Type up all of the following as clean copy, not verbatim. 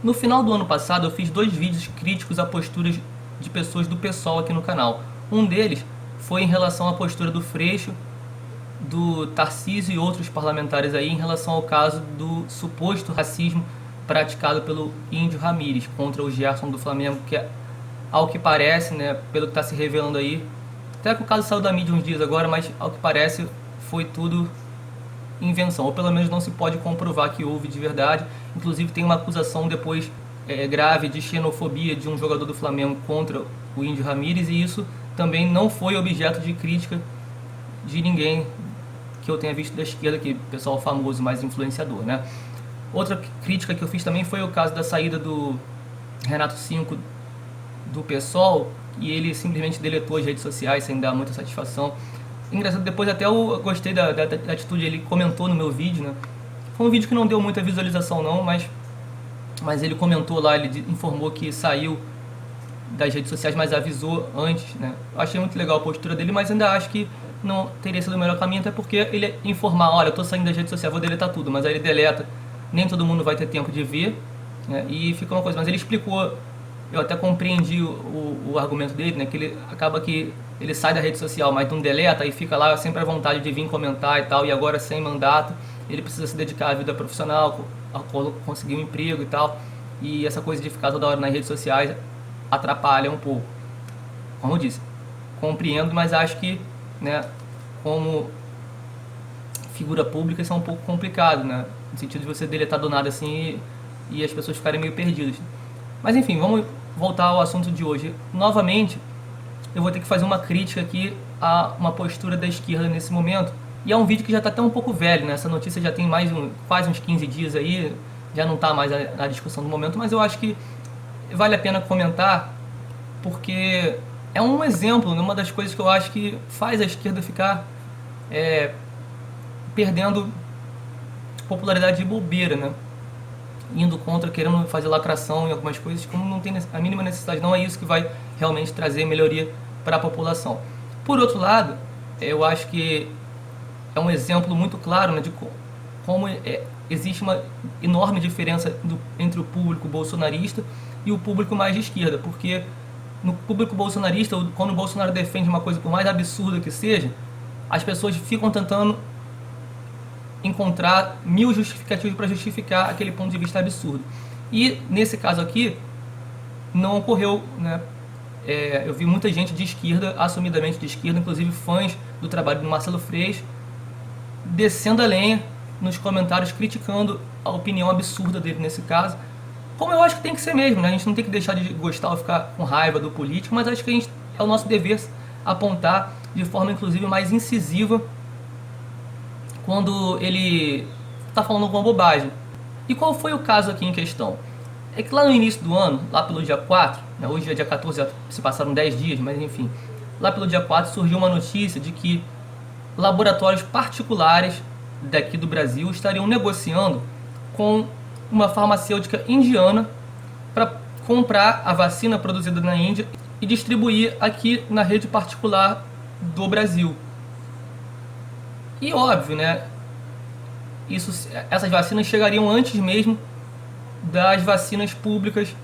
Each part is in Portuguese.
No final do ano passado eu fiz 2 vídeos críticos a posturas de pessoas do PSOL aqui no canal. Um deles foi em relação à postura do Freixo, do Tarcísio e outros parlamentares aí em relação ao caso do suposto racismo praticado pelo Índio Ramírez contra o Gerson do Flamengo, que ao que parece, né, pelo que está se revelando aí, até que o caso saiu da mídia uns dias agora, mas ao que parece foi tudo invenção, ou pelo menos não se pode comprovar que houve de verdade. Inclusive tem uma acusação depois grave de xenofobia de um jogador do Flamengo contra o Índio Ramírez, e isso também não foi objeto de crítica de ninguém que eu tenha visto da esquerda, que pessoal famoso, mais influenciador, né? Outra crítica que eu fiz também foi o caso da saída do Renato Cinco do PSOL, e ele simplesmente deletou as redes sociais sem dar muita satisfação. Engraçado, depois até eu gostei da atitude, ele comentou no meu vídeo, né? Foi um vídeo que não deu muita visualização não, mas ele comentou lá, ele informou que saiu das redes sociais, mas avisou antes, né? Eu achei muito legal a postura dele, mas ainda acho que não teria sido o melhor caminho, até porque ele informar, olha, eu tô saindo das redes sociais, vou deletar tudo, mas aí ele deleta, nem todo mundo vai ter tempo de ver, né? E fica uma coisa, mas ele explicou, eu até compreendi o argumento dele, né? Que ele acaba que ele sai da rede social, mas não deleta e fica lá sempre à vontade de vir comentar e tal, e agora sem mandato, ele precisa se dedicar à vida profissional, a conseguir um emprego e tal, e essa coisa de ficar toda hora nas redes sociais atrapalha um pouco. Como eu disse, compreendo, mas acho que, né, como figura pública isso é um pouco complicado, né, no sentido de você deletar do nada assim e as pessoas ficarem meio perdidas. Mas enfim, vamos voltar ao assunto de hoje. Novamente, eu vou ter que fazer uma crítica aqui a uma postura da esquerda nesse momento. E é um vídeo que já está até um pouco velho, né? Essa notícia já tem quase uns 15 dias aí, já não está mais na discussão do momento, mas eu acho que vale a pena comentar, porque é um exemplo, uma das coisas que eu acho que faz a esquerda ficar perdendo popularidade de bobeira, né? Indo contra, querendo fazer lacração em algumas coisas, como não tem a mínima necessidade, não é isso que vai realmente trazer melhoria para a população. Por outro lado, eu acho que é um exemplo muito claro, né, de como existe uma enorme diferença entre o público bolsonarista e o público mais de esquerda, porque no público bolsonarista, quando o Bolsonaro defende uma coisa, por mais absurda que seja, as pessoas ficam tentando encontrar 1000 justificativos para justificar aquele ponto de vista absurdo. E nesse caso aqui, não ocorreu, né? Eu vi muita gente de esquerda, assumidamente de esquerda, inclusive fãs do trabalho do Marcelo Freixo, descendo a lenha nos comentários, criticando a opinião absurda dele nesse caso, como eu acho que tem que ser mesmo, né? A gente não tem que deixar de gostar ou ficar com raiva do político, mas acho que é o nosso dever apontar de forma inclusive mais incisiva quando ele está falando alguma bobagem. E qual foi o caso aqui em questão? É que lá no início do ano, lá pelo dia 4, né, hoje é dia 14, já se passaram 10 dias, mas enfim, lá pelo dia 4 surgiu uma notícia de que laboratórios particulares daqui do Brasil estariam negociando com uma farmacêutica indiana para comprar a vacina produzida na Índia e distribuir aqui na rede particular do Brasil. E óbvio, né, essas vacinas chegariam antes mesmo das vacinas públicas,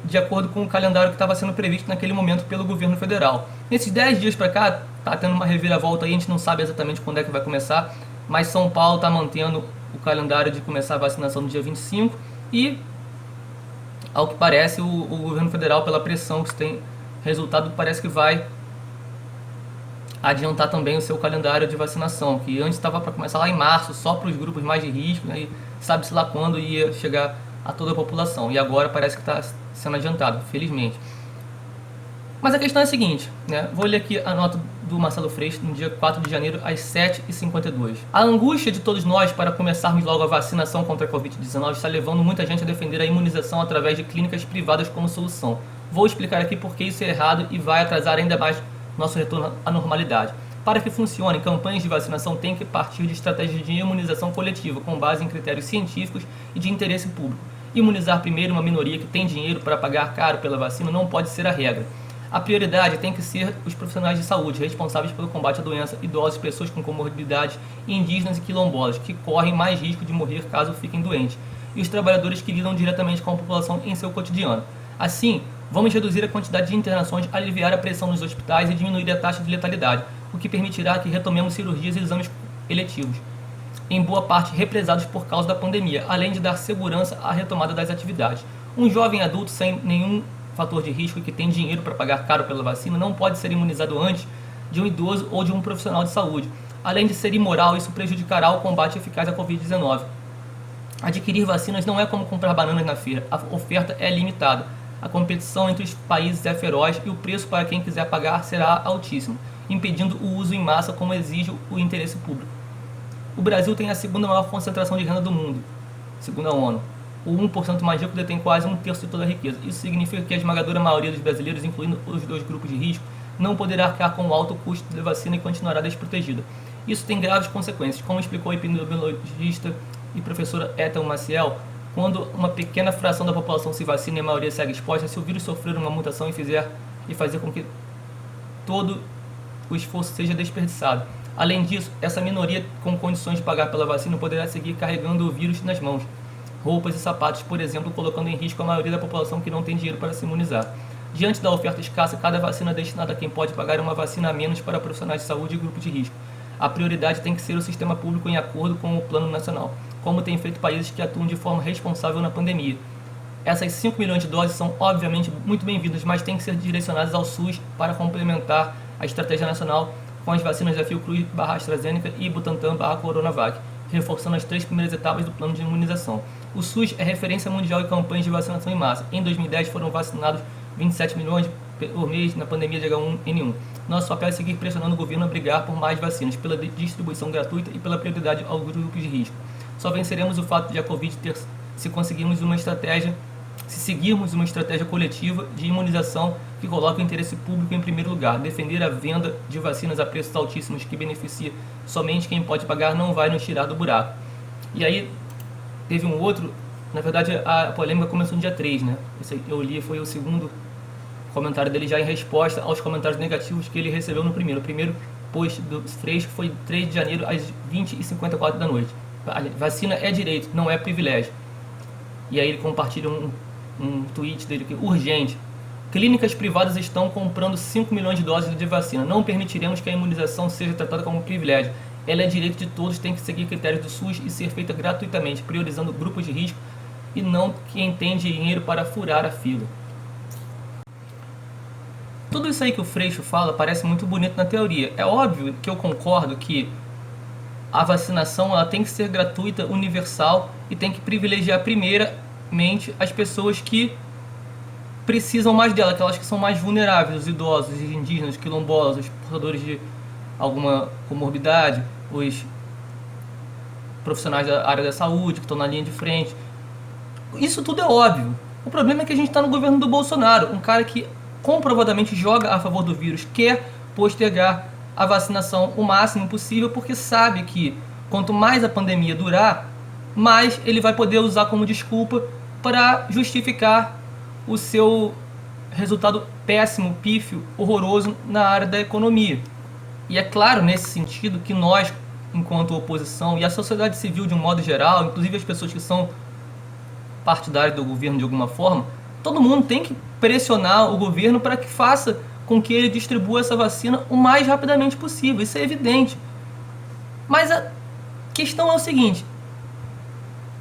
de acordo com o calendário que estava sendo previsto naquele momento pelo governo federal. Nesses 10 dias para cá, está tendo uma reviravolta aí, a gente não sabe exatamente quando é que vai começar, mas São Paulo está mantendo o calendário de começar a vacinação no dia 25 e, ao que parece, o governo federal, pela pressão que tem resultado, parece que vai adiantar também o seu calendário de vacinação, que antes estava para começar lá em março, só para os grupos mais de risco, né, e sabe-se lá quando ia chegar a toda a população, e agora parece que está sendo adiantado, felizmente. Mas a questão é a seguinte, né, vou ler aqui a nota do Marcelo Freixo no dia 4 de janeiro às 7h52. A angústia de todos nós para começarmos logo a vacinação contra a Covid-19 está levando muita gente a defender a imunização através de clínicas privadas como solução. Vou explicar aqui por que isso é errado e vai atrasar ainda mais nosso retorno à normalidade. Para que funcione, campanhas de vacinação têm que partir de estratégias de imunização coletiva, com base em critérios científicos e de interesse público. Imunizar primeiro uma minoria que tem dinheiro para pagar caro pela vacina não pode ser a regra. A prioridade tem que ser os profissionais de saúde, responsáveis pelo combate à doença, idosos, pessoas com comorbidades, indígenas e quilombolas, que correm mais risco de morrer caso fiquem doentes. e os trabalhadores que lidam diretamente com a população em seu cotidiano. Assim, vamos reduzir a quantidade de internações, aliviar a pressão nos hospitais e diminuir a taxa de letalidade, o que permitirá que retomemos cirurgias e exames eletivos, em boa parte represados por causa da pandemia, além de dar segurança à retomada das atividades. Um jovem adulto sem nenhum fator de risco e que tem dinheiro para pagar caro pela vacina não pode ser imunizado antes de um idoso ou de um profissional de saúde. Além de ser imoral, isso prejudicará o combate eficaz à Covid-19. Adquirir vacinas não é como comprar bananas na feira. A oferta é limitada. A competição entre os países é feroz e o preço para quem quiser pagar será altíssimo, impedindo o uso em massa como exige o interesse público. O Brasil tem a segunda maior concentração de renda do mundo, segundo a ONU. O 1% mais rico detém quase um terço de toda a riqueza. Isso significa que a esmagadora maioria dos brasileiros, incluindo os dois grupos de risco, não poderá arcar com o alto custo da vacina e continuará desprotegida. Isso tem graves consequências, como explicou a epidemiologista e professora Ethel Maciel. Quando uma pequena fração da população se vacina e a maioria segue exposta, se o vírus sofrer uma mutação e fazer com que todo o esforço seja desperdiçado. Além disso, essa minoria com condições de pagar pela vacina poderá seguir carregando o vírus nas mãos, roupas e sapatos, por exemplo, colocando em risco a maioria da população que não tem dinheiro para se imunizar. Diante da oferta escassa, cada vacina destinada a quem pode pagar é uma vacina a menos para profissionais de saúde e grupos de risco. A prioridade tem que ser o sistema público em acordo com o Plano Nacional, como tem feito países que atuam de forma responsável na pandemia. Essas 5 milhões de doses são obviamente muito bem-vindas, mas têm que ser direcionadas ao SUS para complementar a estratégia nacional com as vacinas da Fiocruz/AstraZeneca e Butantan/Coronavac, reforçando as 3 primeiras etapas do plano de imunização. O SUS é referência mundial em campanhas de vacinação em massa. Em 2010 foram vacinados 27 milhões por mês na pandemia de H1N1. Nosso papel é seguir pressionando o governo a brigar por mais vacinas, pela distribuição gratuita e pela prioridade aos grupos de risco. Só venceremos o fato de a Covid ter, se seguirmos uma estratégia coletiva de imunização que coloca o interesse público em primeiro lugar. Defender a venda de vacinas a preços altíssimos que beneficia somente quem pode pagar não vai nos tirar do buraco. E aí teve um outro, na verdade a polêmica começou no dia 3, né? Esse eu li, foi o segundo comentário dele já em resposta aos comentários negativos que ele recebeu no primeiro. O primeiro post do Freixo foi 3 de janeiro às 20h54 da noite. A vacina é direito, não é privilégio. E aí ele compartilha um tweet dele que urgente. Clínicas privadas estão comprando 5 milhões de doses de vacina. Não permitiremos que a imunização seja tratada como um privilégio. Ela é direito de todos, tem que seguir critérios do SUS e ser feita gratuitamente, priorizando grupos de risco e não quem tem dinheiro para furar a fila. Tudo isso aí que o Freixo fala parece muito bonito na teoria. É óbvio que eu concordo que a vacinação ela tem que ser gratuita, universal e tem que privilegiar primeiramente as pessoas que precisam mais dela, aquelas que são mais vulneráveis, os idosos, os indígenas, os quilombolas, os portadores de alguma comorbidade, os profissionais da área da saúde que estão na linha de frente. Isso tudo é óbvio. O problema é que a gente está no governo do Bolsonaro, um cara que comprovadamente joga a favor do vírus, quer postergar a vacinação o máximo possível, porque sabe que quanto mais a pandemia durar, mais ele vai poder usar como desculpa para justificar o seu resultado péssimo, pífio, horroroso na área da economia. E é claro, nesse sentido, que nós, enquanto oposição, e a sociedade civil de um modo geral, inclusive as pessoas que são partidárias do governo de alguma forma, todo mundo tem que pressionar o governo para que faça com que ele distribua essa vacina o mais rapidamente possível. Isso é evidente. Mas a questão é o seguinte: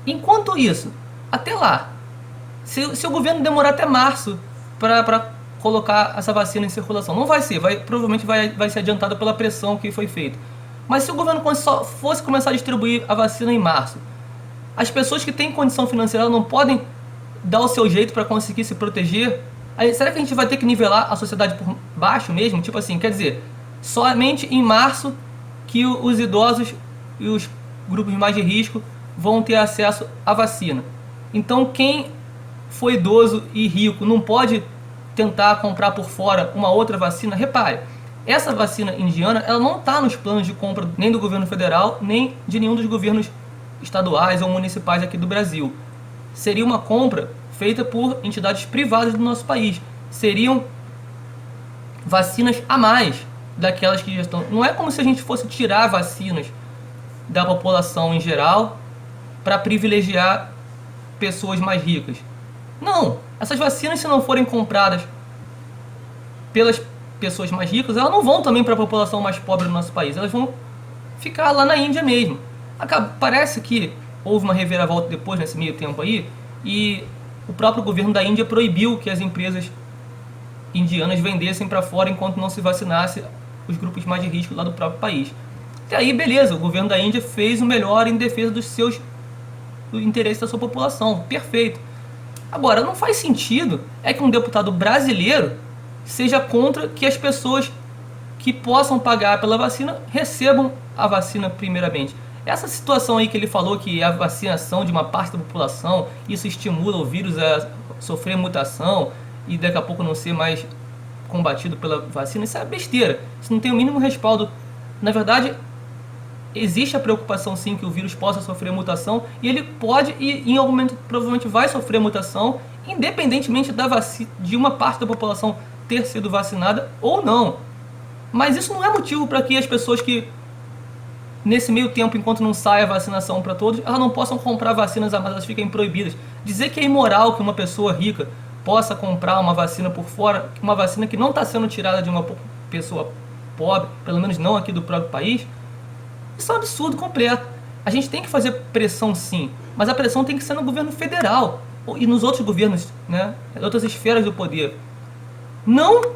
enquanto isso, até lá, se o governo demorar até março para colocar essa vacina em circulação, não vai ser, provavelmente vai ser adiantado pela pressão que foi feita. Mas se o governo só fosse começar a distribuir a vacina em março, as pessoas que têm condição financeira não podem dar o seu jeito para conseguir se proteger. Aí, será que a gente vai ter que nivelar a sociedade por baixo mesmo? Tipo assim, quer dizer, somente em março que os idosos e os grupos mais de risco vão ter acesso à vacina. Então quem for idoso e rico não pode tentar comprar por fora uma outra vacina. Repare, essa vacina indiana ela não está nos planos de compra nem do governo federal, nem de nenhum dos governos estaduais ou municipais aqui do Brasil. Seria uma compra feita por entidades privadas do nosso país. Seriam vacinas a mais daquelas que já estão. Não é como se a gente fosse tirar vacinas da população em geral para privilegiar pessoas mais ricas. Não, essas vacinas, se não forem compradas pelas pessoas mais ricas, elas não vão também para a população mais pobre do nosso país, elas vão ficar lá na Índia mesmo. Parece que houve uma reviravolta depois, nesse meio tempo aí, e o próprio governo da Índia proibiu que as empresas indianas vendessem para fora enquanto não se vacinasse os grupos mais de risco lá do próprio país. E aí, beleza, o governo da Índia fez o melhor em defesa do interesse da sua população. Perfeito. Agora, não faz sentido que um deputado brasileiro seja contra que as pessoas que possam pagar pela vacina recebam a vacina primeiramente. Essa situação aí que ele falou, que a vacinação de uma parte da população, isso estimula o vírus a sofrer mutação e daqui a pouco não ser mais combatido pela vacina, isso é besteira. Isso não tem o mínimo respaldo. Na verdade, existe a preocupação sim que o vírus possa sofrer mutação, e ele pode e em algum momento provavelmente vai sofrer mutação, independentemente de uma parte da população ter sido vacinada ou não. Mas isso não é motivo para que as pessoas que nesse meio tempo, enquanto não sai a vacinação para todos, elas não possam comprar vacinas, mas elas fiquem proibidas. Dizer que é imoral que uma pessoa rica possa comprar uma vacina por fora, uma vacina que não está sendo tirada de uma pessoa pobre, pelo menos não aqui do próprio país, isso é um absurdo completo. A gente tem que fazer pressão sim, mas a pressão tem que ser no governo federal e nos outros governos, né, outras esferas do poder. Não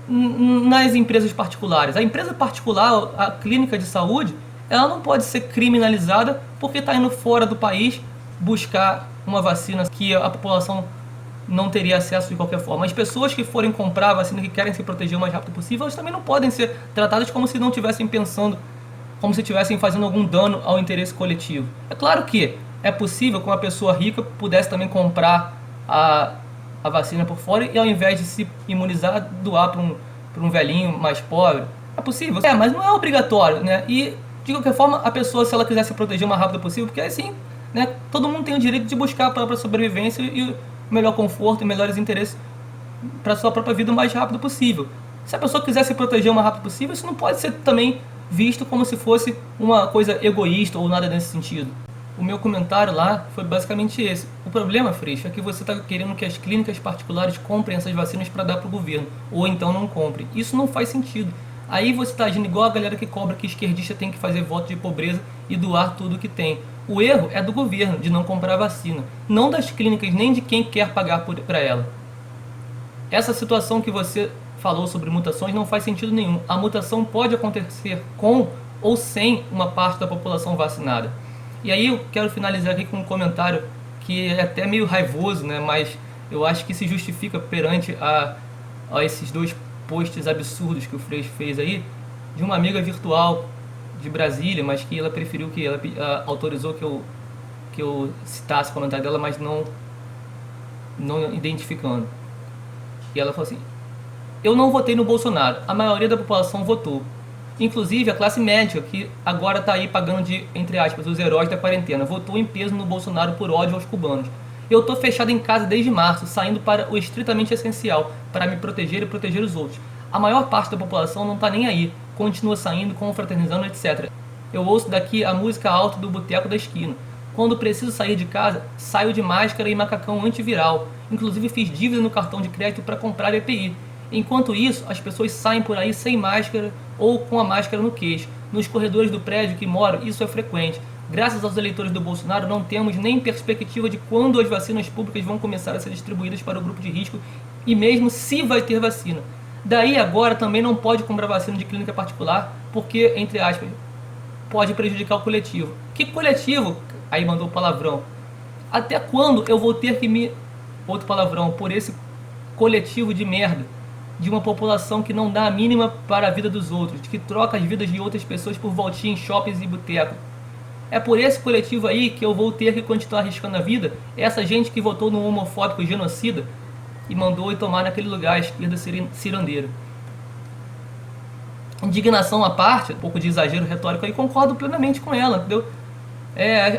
nas empresas particulares. A empresa particular, a clínica de saúde, ela não pode ser criminalizada porque está indo fora do país buscar uma vacina que a população não teria acesso de qualquer forma. As pessoas que forem comprar a vacina, que querem se proteger o mais rápido possível, elas também não podem ser tratadas como se não estivessem pensando, como se estivessem fazendo algum dano ao interesse coletivo. É claro que é possível que uma pessoa rica pudesse também comprar a vacina por fora e ao invés de se imunizar, doar para um velhinho mais pobre. É possível? É, mas não é obrigatório, né? E de qualquer forma, a pessoa, se ela quiser se proteger o mais rápido possível, porque assim, né, todo mundo tem o direito de buscar a própria sobrevivência e o melhor conforto e melhores interesses para a sua própria vida o mais rápido possível. Se a pessoa quiser se proteger o mais rápido possível, isso não pode ser também visto como se fosse uma coisa egoísta ou nada nesse sentido. O meu comentário lá foi basicamente esse. O problema, Freixo, é que você está querendo que as clínicas particulares comprem essas vacinas para dar para o governo, ou então não comprem. Isso não faz sentido. Aí você está agindo igual a galera que cobra que esquerdista tem que fazer voto de pobreza e doar tudo que tem. O erro é do governo de não comprar vacina, não das clínicas nem de quem quer pagar para ela. Essa situação que você falou sobre mutações não faz sentido nenhum. A mutação pode acontecer com ou sem uma parte da população vacinada. E aí eu quero finalizar aqui com um comentário que é até meio raivoso, né? Mas eu acho que se justifica perante a esses dois posts absurdos que o Freixo fez aí, de uma amiga virtual de Brasília, mas que ela preferiu que ela autorizou que eu citasse o comentário dela, mas não identificando. E ela falou assim: eu não votei no Bolsonaro, a maioria da população votou. Inclusive a classe médica, que agora está aí pagando de, entre aspas, os heróis da quarentena, votou em peso no Bolsonaro por ódio aos cubanos. Eu estou fechado em casa desde março, saindo para o estritamente essencial, para me proteger e proteger os outros. A maior parte da população não está nem aí, continua saindo, confraternizando, etc. Eu ouço daqui a música alta do boteco da esquina. Quando preciso sair de casa, saio de máscara e macacão antiviral. Inclusive fiz dívida no cartão de crédito para comprar EPI. Enquanto isso, as pessoas saem por aí sem máscara ou com a máscara no queixo. Nos corredores do prédio que moro, isso é frequente. Graças aos eleitores do Bolsonaro, não temos nem perspectiva de quando as vacinas públicas vão começar a ser distribuídas para o grupo de risco e mesmo se vai ter vacina. Daí agora também não pode comprar vacina de clínica particular porque, entre aspas, pode prejudicar o coletivo. Que coletivo? Aí mandou palavrão. Até quando eu vou ter que me... Outro palavrão, por esse coletivo de merda, de uma população que não dá a mínima para a vida dos outros, que troca as vidas de outras pessoas por voltinha em shoppings e botecos. É por esse coletivo aí que eu vou ter que continuar arriscando a vida, essa gente que votou no homofóbico genocida e mandou ir tomar naquele lugar a esquerda cirandeira. Indignação à parte, um pouco de exagero retórico aí, concordo plenamente com ela, entendeu?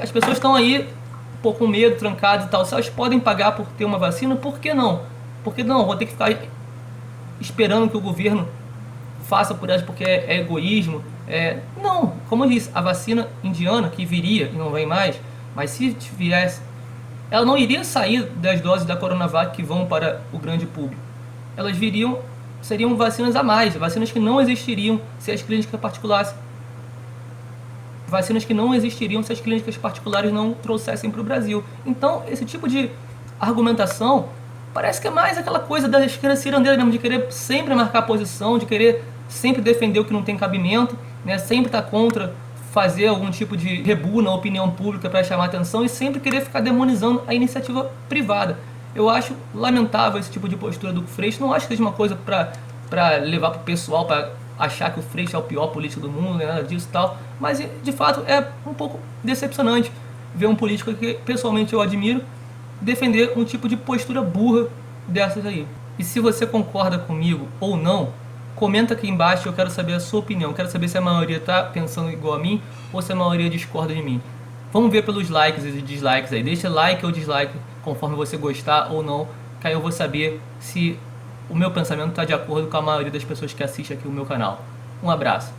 As pessoas estão aí um pouco com medo, trancadas e tal. Se elas podem pagar por ter uma vacina, por que não? Por que não? Vou ter que ficar esperando que o governo faça por elas porque é egoísmo. Não, como eu disse, a vacina indiana que viria e não vem mais, mas se viesse ela não iria sair das doses da Coronavac que vão para o grande público. Elas seriam vacinas a mais, vacinas que não existiriam se as clínicas particulares não trouxessem para o Brasil. Então, esse tipo de argumentação parece que é mais aquela coisa da esquerda cirandeira mesmo, de querer sempre marcar posição, de querer sempre defender o que não tem cabimento, né? Sempre estar contra fazer algum tipo de rebu na opinião pública para chamar atenção e sempre querer ficar demonizando a iniciativa privada. Eu acho lamentável esse tipo de postura do Freixo, não acho que seja uma coisa para levar para o pessoal, para achar que o Freixo é o pior político do mundo, nada disso e tal, mas de fato é um pouco decepcionante ver um político que pessoalmente eu admiro defender um tipo de postura burra dessas aí. E se você concorda comigo ou não, comenta aqui embaixo, eu quero saber a sua opinião. Quero saber se a maioria está pensando igual a mim ou se a maioria discorda de mim. Vamos ver pelos likes e dislikes aí. Deixa like ou dislike conforme você gostar ou não, que aí eu vou saber se o meu pensamento está de acordo com a maioria das pessoas que assistem aqui o meu canal. Um abraço.